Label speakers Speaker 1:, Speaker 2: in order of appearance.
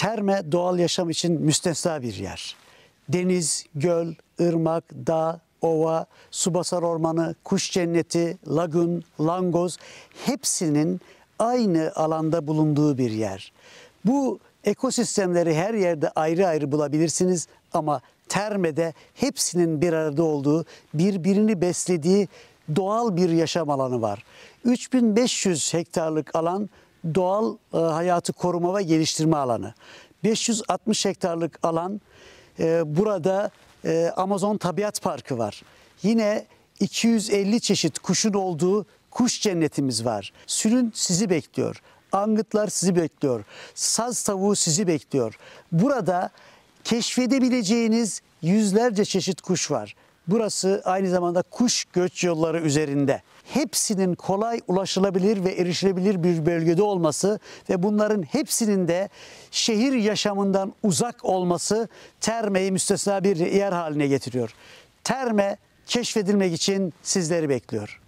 Speaker 1: Terme doğal yaşam için müstesna bir yer. Deniz, göl, ırmak, dağ, ova, subasar ormanı, kuş cenneti, lagün, langoz hepsinin aynı alanda bulunduğu bir yer. Bu ekosistemleri her yerde ayrı ayrı bulabilirsiniz ama Terme'de hepsinin bir arada olduğu, birbirini beslediği doğal bir yaşam alanı var. 3500 hektarlık alan doğal hayatı koruma ve geliştirme alanı. 560 hektarlık alan burada Amazon Tabiat Parkı var. Yine 250 çeşit kuşun olduğu kuş cennetimiz var. Sülün sizi bekliyor. Angıtlar sizi bekliyor. Saz tavuğu sizi bekliyor. Burada keşfedebileceğiniz yüzlerce çeşit kuş var. Burası aynı zamanda kuş göç yolları üzerinde. Hepsinin kolay ulaşılabilir ve erişilebilir bir bölgede olması ve bunların hepsinin de şehir yaşamından uzak olması Terme'yi müstesna bir yer haline getiriyor. Terme keşfedilmek için sizleri bekliyor.